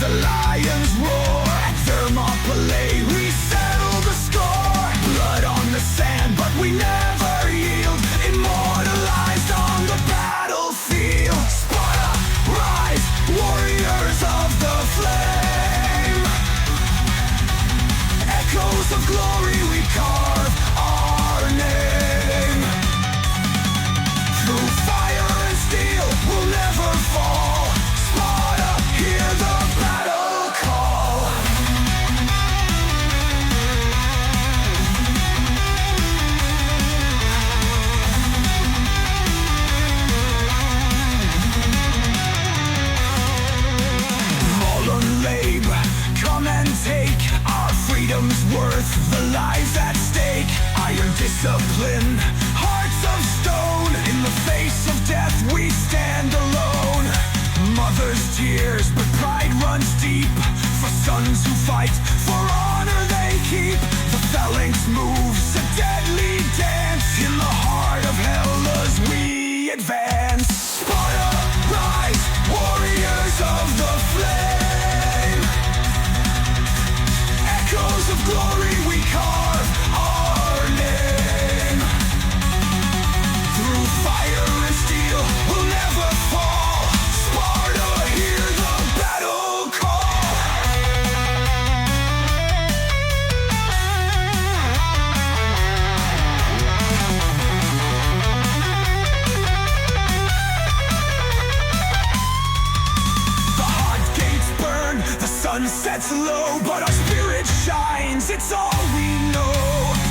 the lions roar. At Thermopylae we settle the score. Blood on the sand, but we never yield. Immortalized on the battlefield. Sparta, rise, warriors of the flame. Echoes of glory, we carve our name. Through fire and steel, we'll never fall. Sparta, hear the battle call. Fallen lame, come and take our freedom's worth, the lives at stake. Iron discipline, hearts of stone. In the face of death we stand alone. Mother's tears, but pride runs deep. For sons who fight, for honor they keep. The phalanx moves, a deadly dance. In the heart of hell as we advance. Sparta, rise, warriors of the flame. Echoes of glory, we carve our name. Through fire and steel, we'll never fall. Sparta, hear the battle call. The hot gates burn, the sun sets low, but our spirit shines, it's all we know.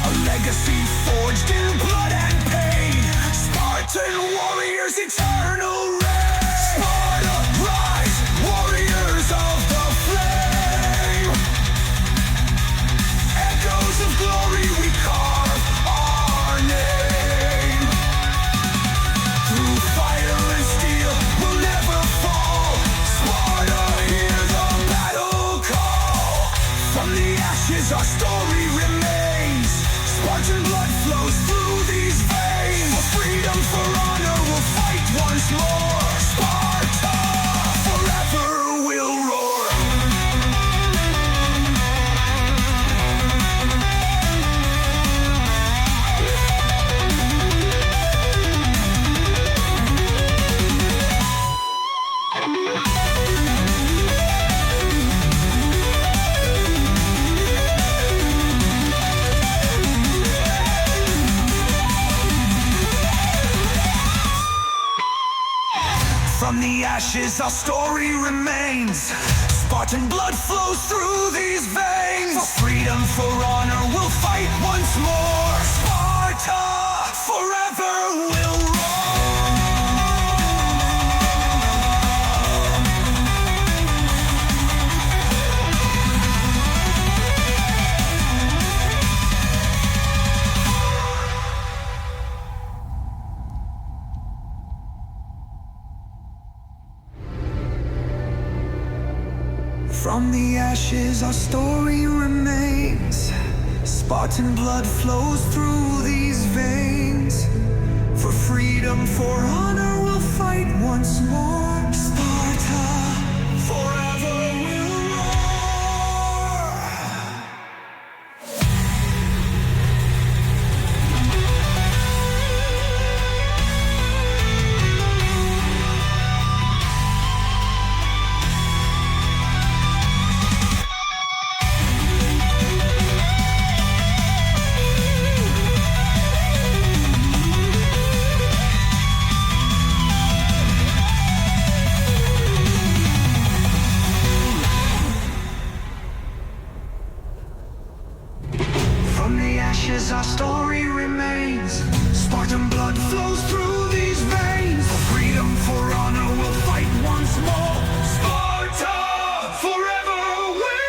A legacy forged in blood and pain. Spartan warriors, eternal reign. Sparta, rise, warriors of the flame. Echoes of glory, we carve our name. Through fire and steel, we'll never fall. Sparta, hear the battle call. From the ashes our story remains. Spartan blood flows through these veins. For freedom, for honor, we'll fight once more. Sparta, forever will roar. From the ashes our story remains. Spartan blood flows through these veins. For freedom, for honor, we'll fight once more. Sparta, forever will roar. From the ashes our story remains. Spartan blood flows through these veins. For freedom, for honor, we'll fight once more. Sparta, forever will roar. Our story remains. Spartan blood flows through these veins. For freedom, for honor, we'll fight once more. Sparta, forever will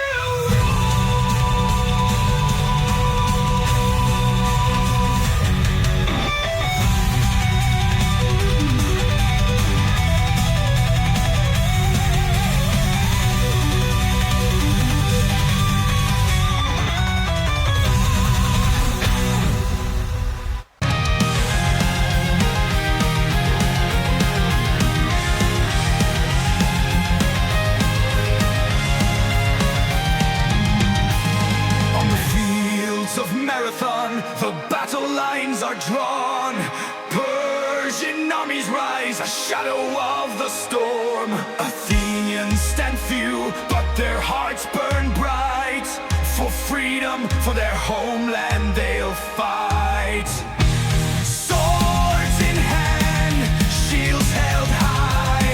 lines are drawn. Persian armies rise, a shadow of the storm. Athenians stand few, but their hearts burn bright. For freedom, for their homeland they'll fight. Swords in hand, shields held high.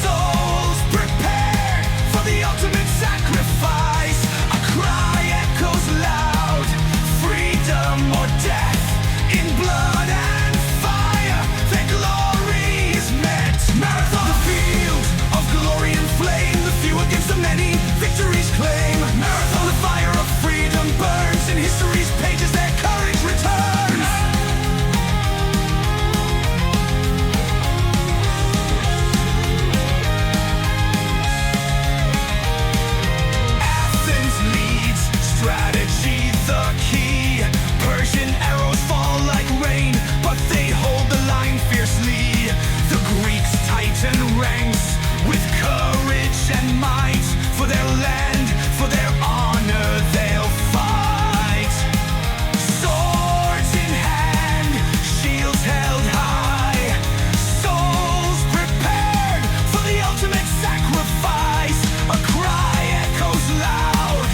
Souls prepared for the ultimate sacrifice. A cry echoes loud, freedom or death. In blood and fire, their glory is met. Marathon, the field of glory and flame. The few against the many, victories claim. Marathon, the fire of freedom burns. In history's pages their courage returns. Athens leads, strategy the key. Persian arrows fall like rain, but they hold the line fiercely. The Greeks tighten ranks with courage and might. For their land, for their honor they'll fight. Swords in hand, shields held high. Souls prepared for the ultimate sacrifice. A cry echoes loud,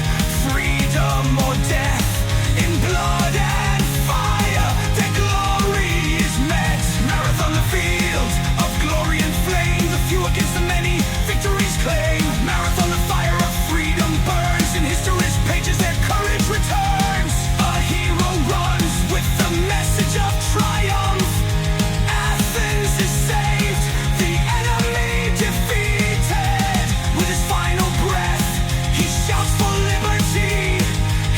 freedom or death. In blood and fire, their glory is met. Marathon, the field of glory and flame. The few against the many, victories claim. Marathon, the fire of freedom burns. In history's pages their courage returns. A hero runs with the message of triumph. Athens is saved, the enemy defeated. With his final breath, he shouts for liberty.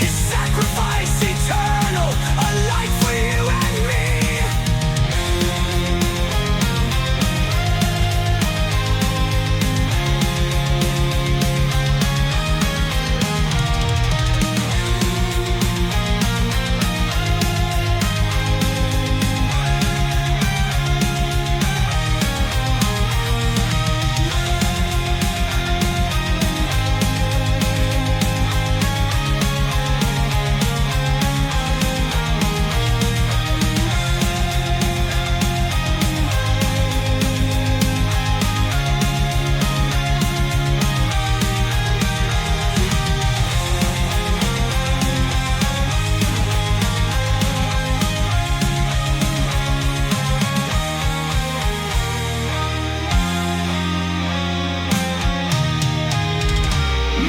His sacrifice eternal, a life for you and me.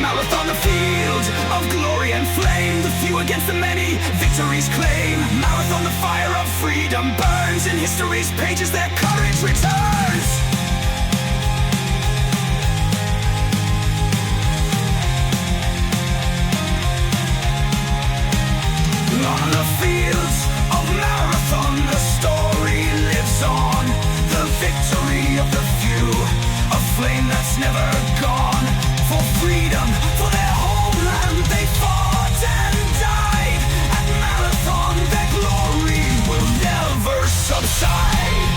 Marathon, the field of glory and flame. The few against the many, victories claim. Marathon, the fire of freedom burns. In history's pages their courage returns. On the fields of Marathon, the story lives on. The victory of the few, a flame that's never gone. For freedom, for their homeland they fought and died. At Marathon their glory will never subside.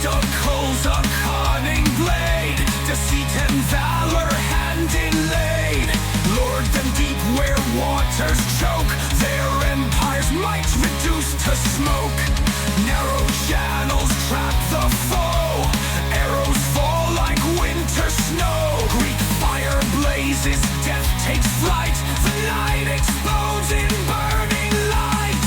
obstacles a cunning blade, deceit and valor hand inlaid. Lured them deep where waters choke, their empire's might reduced to smoke. Narrow channels trap the foe, arrows fall like winter snow. Greek fire blazes, death takes flight, the night explodes in burning light.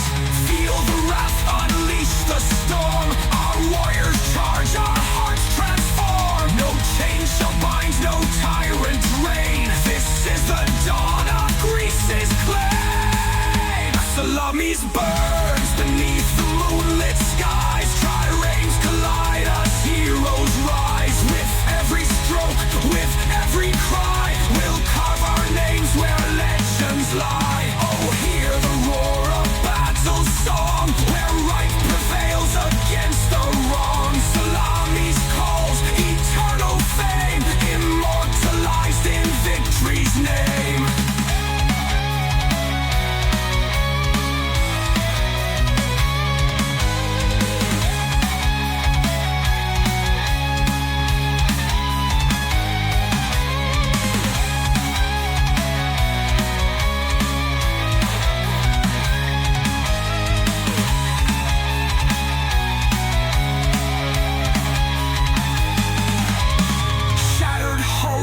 Feel the wrath, unleash the storm, our warriors charge, our hearts transform. No chain shall bind, no tyrant reign, this is the dawn of Greece's claim. Salamis burns beneath the moonlit skies, triremes collide, us heroes rise. With every stroke, with every cry, we'll carve our names where legends lie. Oh, hear the roar of battle song, where right prevails against the wrong. Salamis calls, eternal fame, immortalized in victory's name.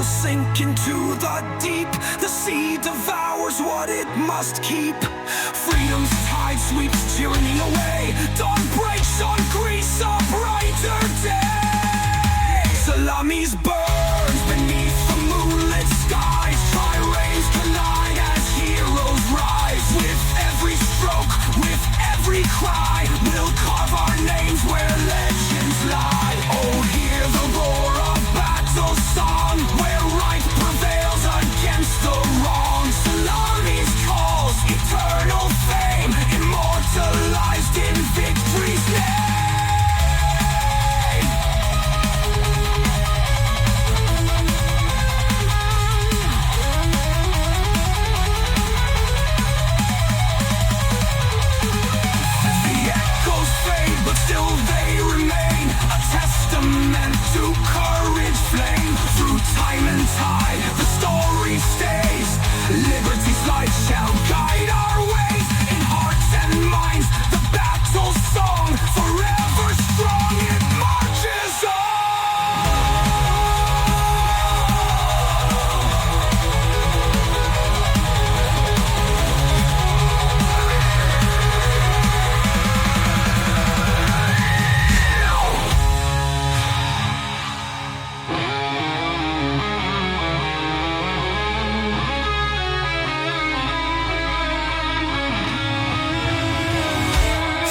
Sink into the deep, the sea devours what it must keep. Freedom's tide sweeps tyranny away, dawn breaks on Greece, a brighter day. Salamis burns beneath the moonlit skies, triremes collide as heroes rise. With every stroke, with every cry, we'll carve our names where legends lie. Oh, hear the roar of battle song, where right prevails against the wrong. Salamis calls, eternal fame, immortalized in victory's name. The echoes fade, but still they remain, a testament to courage flame. Through time and tide, the story stays, liberty's light shall guide our ways. In hearts and minds, the battle song, forever strong it marches on.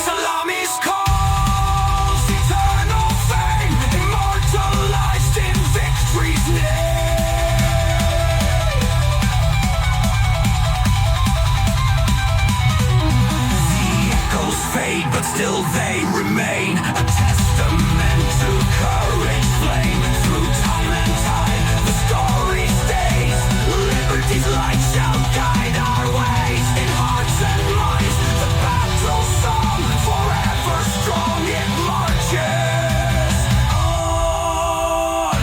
Salamis calls, eternal fame, immortalized in victory's name. The echoes fade, but still they remain, a testament to courage flame. Through time and tide, the story stays, liberty's light shall guide our ways. In hearts and minds, the battle song, forever strong it marches on.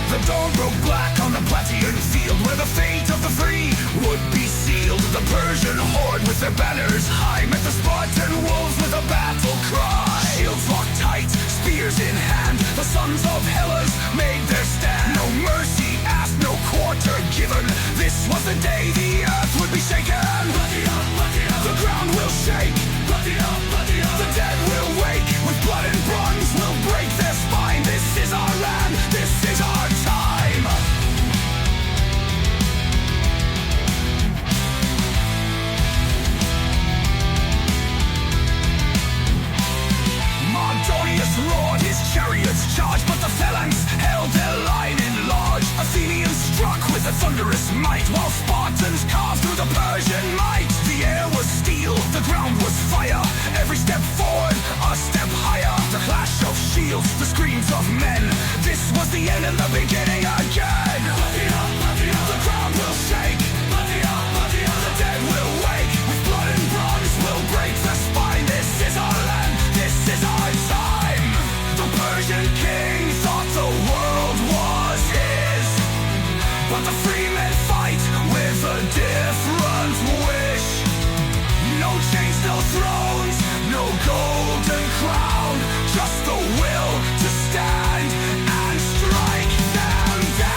The dawn broke black on the Plataean field, where the fate of the free would be sealed. The Persian horde with their banners high met the Spartan wolves with a battle cry. Shields locked tight, spears in hand, the sons of Hellas made their stand. No mercy asked, no quarter given, this was the day the earth would be shaken. The ground will shake, the dead will wake, with blood and bronze will break their spine. This is our land, this is our time. Mardonius roared, his chariots charged, but the phalanx held their line in large. Athenians thunderous might, while Spartans carved through the Persian might. The air was steel, the ground was fire. Every step forward, a step higher. The clash of shields, the screams of men. This was the end and the beginning again. The ground will shake, the dead will wake. With blood and bronze will break the spine. This is our land, this is our time. The Persian king thought the world was his, but the free men fight with a different wish. No chains, no thrones, no golden crown, just the will to stand and strike them down.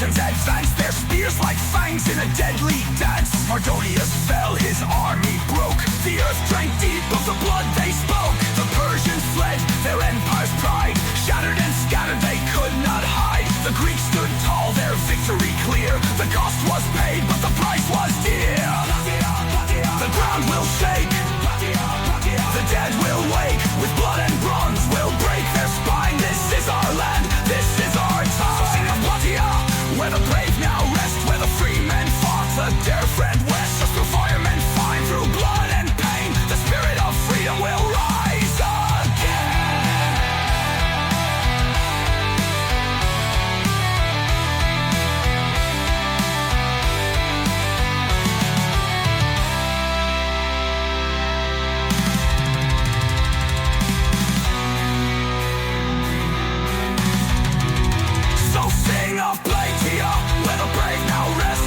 Advanced their spears like fangs in a deadly dance. Mardonius fell, his army broke. The earth drank deep of the blood they spoke. The Persians fled, their empire's pride. Shattered and scattered, they could not hide. The Greeks stood tall, their victory clear. The cost was paid, but the price was dear. The ground will shake, the dead will wake. With blood and bronze will break their spine. This is our land, this is our time. So sing of Plataea, where the brave now rest, where the free men fought the dare friend west. Just through firemen find, through blood and pain, the spirit of freedom will rise again. So sing of Plataea, where the brave now rest,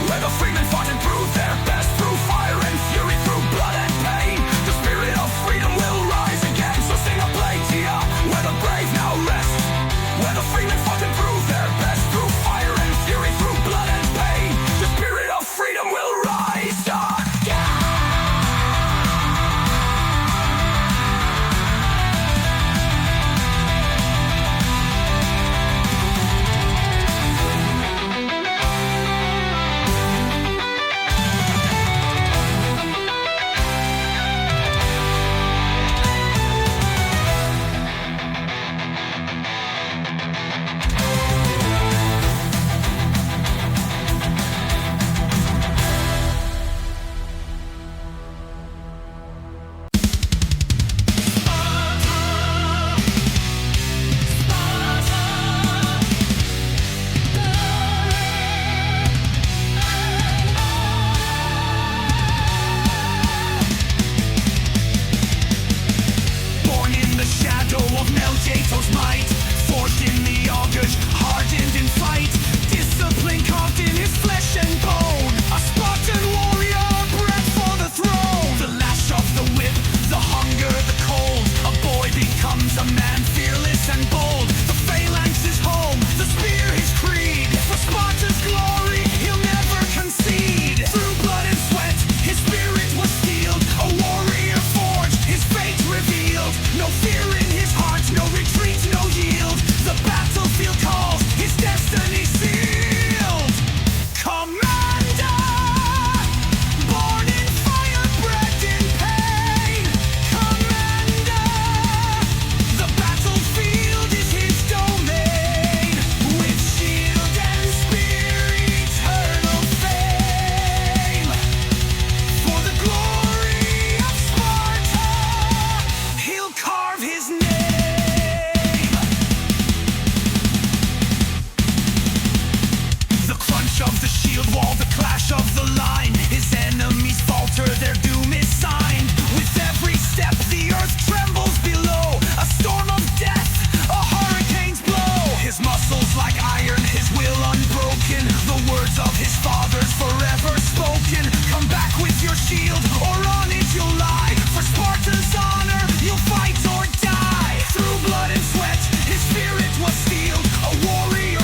where the freemen fought and proved their best. Through fire and fury, through blood and pain, the spirit of freedom will rise again. So sing of Plataea, where the brave now rest, where the freemen fought and proved their best. Through fire and fury, through blood and pain, the spirit of freedom will rise again. Might, forged in the augurs, hardened in fight, discipline carved in his flesh and bone, a Spartan warrior bred for the throne. The lash of the whip, the hunger, the cold, a boy becomes a man fearless and bold. The phalanx is home, the spear his creed, for Sparta's glory he'll never concede. Through blood and sweat his spirit was steeled, a warrior forged, his fate revealed. No fear in his heart, no retreat, no yield. The battlefield calls, his destiny sealed. Commander, born in fire, bred in pain. Commander, the battlefield is his domain. With shield and spear, eternal fame. For the glory of Sparta, he'll carve his name. The crunch of the shield wall, the clash of the line. His enemies falter, their doom is signed. With every step the earth trembles below. A storm of death, a hurricane's blow. His muscles like iron, his will unbroken. The words of his fathers forever spoken. Come back with your shield, or on it you'll lie. For Sparta's honor, you'll fight or die. Through blood and sweat, his spirit was steeled. A warrior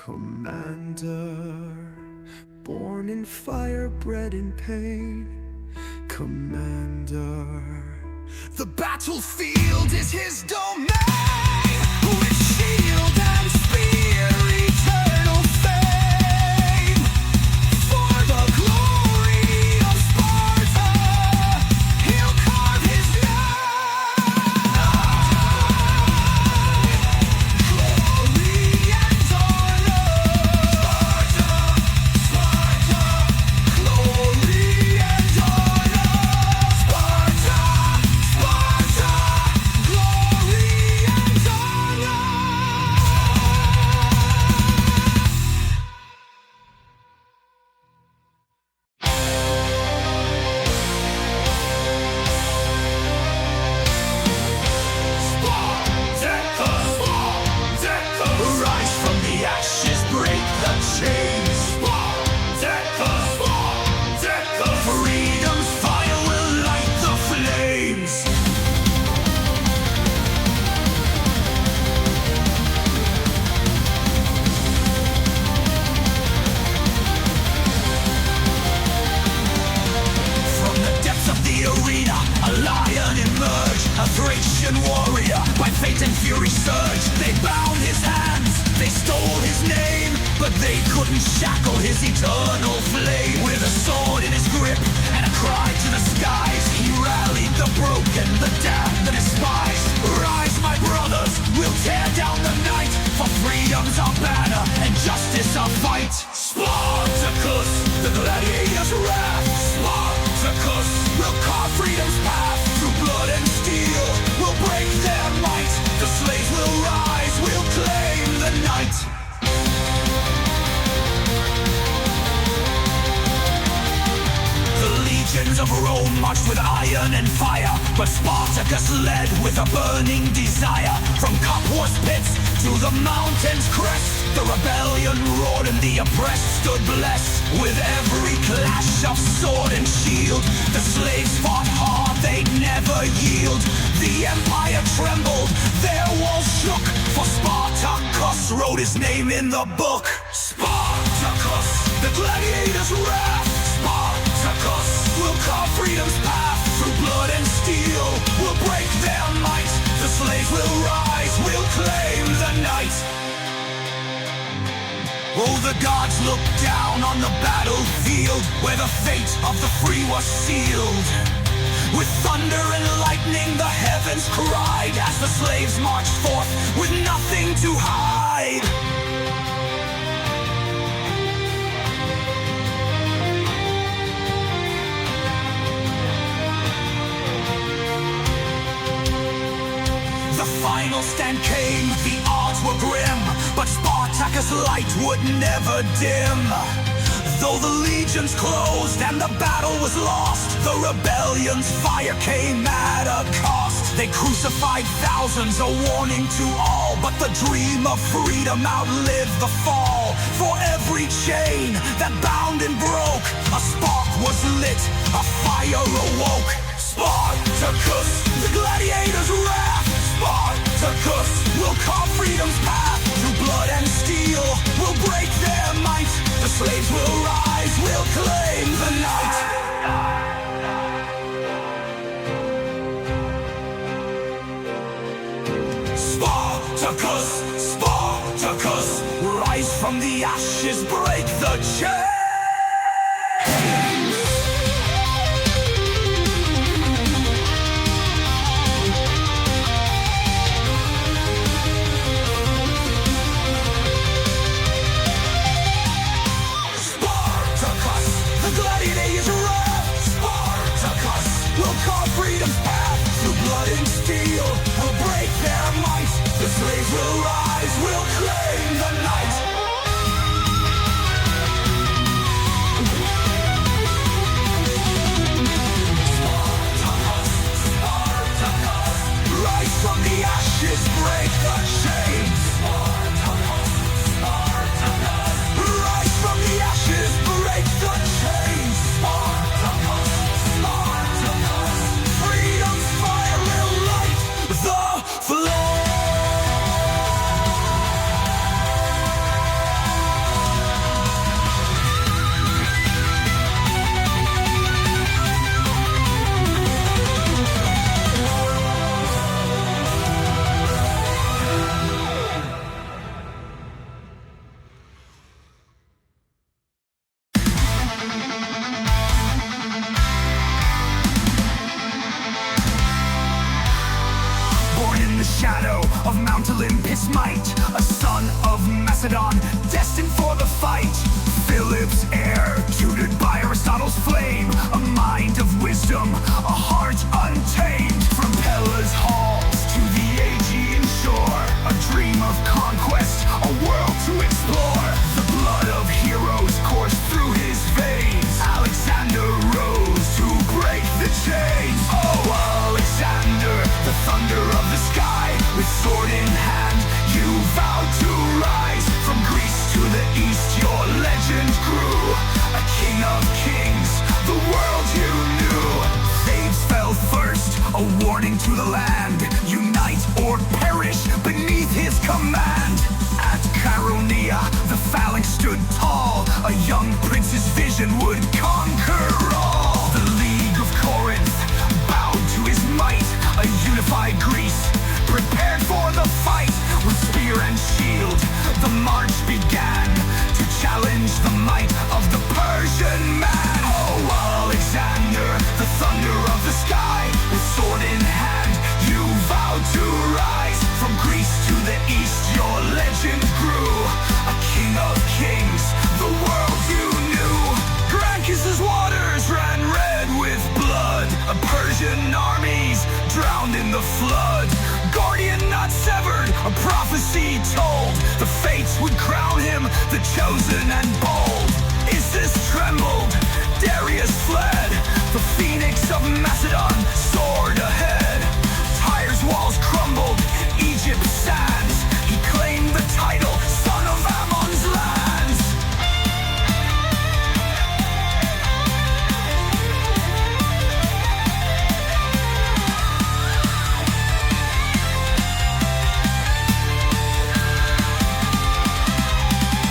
Commander, born in fire, bred in pain. Commander, the battlefield is his domain. With shield and spear, eternal fame. For the glory of Sparta, he'll carve his name. Glory and honor. Sparta, glory and honor. Sparta, glory and honor. Spartacus, rise from the ashes, break the chains. Spartacus, freedom's fire will light the flames. From the depths of the arena, a lion emerged, a Thracian warrior. By fate and fury surged, they bound his hands, they stole his name, but they couldn't shackle his eternal flame. With a sword in his grip and a cry to the skies, he rallied the broken, the damned, the despised. Rise, my brothers, we'll tear down the night, for freedom's our banner and justice our fight. Spartacus, the gladiator's wrath. Spartacus, will carve freedom's path. Through blood and steel, we'll break their might. The slaves will rise, we'll claim the night. The legions of Rome marched with iron and fire, but Spartacus led with a burning desire. From Capus pits to the mountain's crest, the rebellion roared and the oppressed stood blessed. With every clash of sword and shield, the slaves fought hard, they'd never yield. The empire trembled, their walls shook, for Spartacus wrote his name in the book. Spartacus, the gladiator's wrath. Spartacus, will carve freedom's path. Through blood and steel, we'll break their might. The slaves will rise, we'll claim the night. Oh, the gods looked down on the battlefield, where the fate of the free was sealed. With thunder and lightning the heavens cried, as the slaves marched forth with nothing to hide. The final stand came, the odds were grim, but Spartacus' light would never dim. Though the legions closed and the battle was lost, the rebellion's fire came at a cost. They crucified thousands, a warning to all, but the dream of freedom outlived the fall. For every chain that bound and broke, a spark was lit, a fire awoke. Spartacus, the gladiator's wrath. Spartacus, will carve freedom's path. Through blood and steel, we'll break their might. The slaves will rise, we'll claim the night. Spartacus, Spartacus, rise from the ashes, break the chain. Freedom's path, through blood and steel, we'll break their might. The slaves will rise, we'll claim the night. the shadow of Mount Olympus' might, a son of Macedon, destined for the fight. Philip's heir, tutored by Aristotle's flame, a mind of wisdom, a heart untamed. From Pella's halls to the Aegean shore, a dream of conquest, a world to explore. The blood of heroes coursed through his veins. Alexander rose to break the chains. Oh, Alexander, the thunder of the sky, with sword in hand, you vowed to rise. From Greece to the east, your legend grew. A king of kings, the world you knew. Thebes fell first, a warning to the land. Unite or perish beneath his command. At Chaeronea, the phalanx stood tall. A young prince's vision would conquer all. The League of Corinth bowed to his might. A unified Greece prepared for the fight. With spear and shield, the march began to challenge the might of the Persian man. Oh, Alexander, the thunder of the sky, with sword in hand, you vowed to rise. From Greece to the east, your legend grew. A king of kings, the world you knew. Gracchus's waters ran red with blood. A Persian armies drowned in the flood. Guardian not severed, a prophecy told. The fates would crown him, the chosen and bold. Isis trembled, Darius fled. The phoenix of Macedon soared ahead. Tyre's walls crumbled, Egypt's sands. He claimed the title, son of Ammon's lands.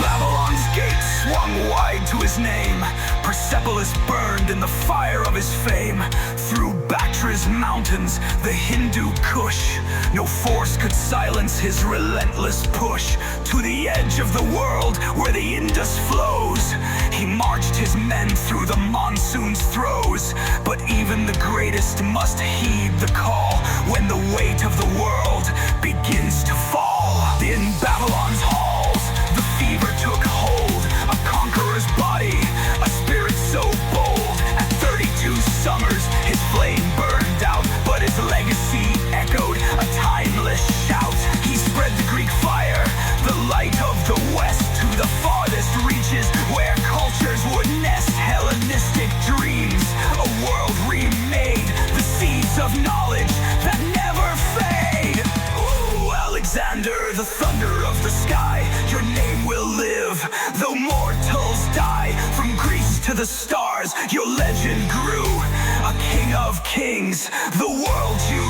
Babylon's gates swung wide to his name. Persepolis burned in the fire of his fame. Through Bactria's mountains, the Hindu Kush, no force could silence his relentless push. To the edge of the world where the Indus flows, he marched his men through the monsoon's throes. But even the greatest must heed the call when the weight of the world begins to fall. In Babylon's halls, the fever took hold. A conqueror's body, a spirit so bold. At 32 summers, his flame burned out, but his legacy echoed, a timeless shout. He spread the Greek fire, the light of the west, to the farthest reaches where cultures would nest. Hellenistic dreams, a world remade, the seeds of knowledge that never fade. Ooh, Alexander, the thunder of the sky, your name will live, though mortals die. From Greece to the stars, your legend grew. A king of kings, the world you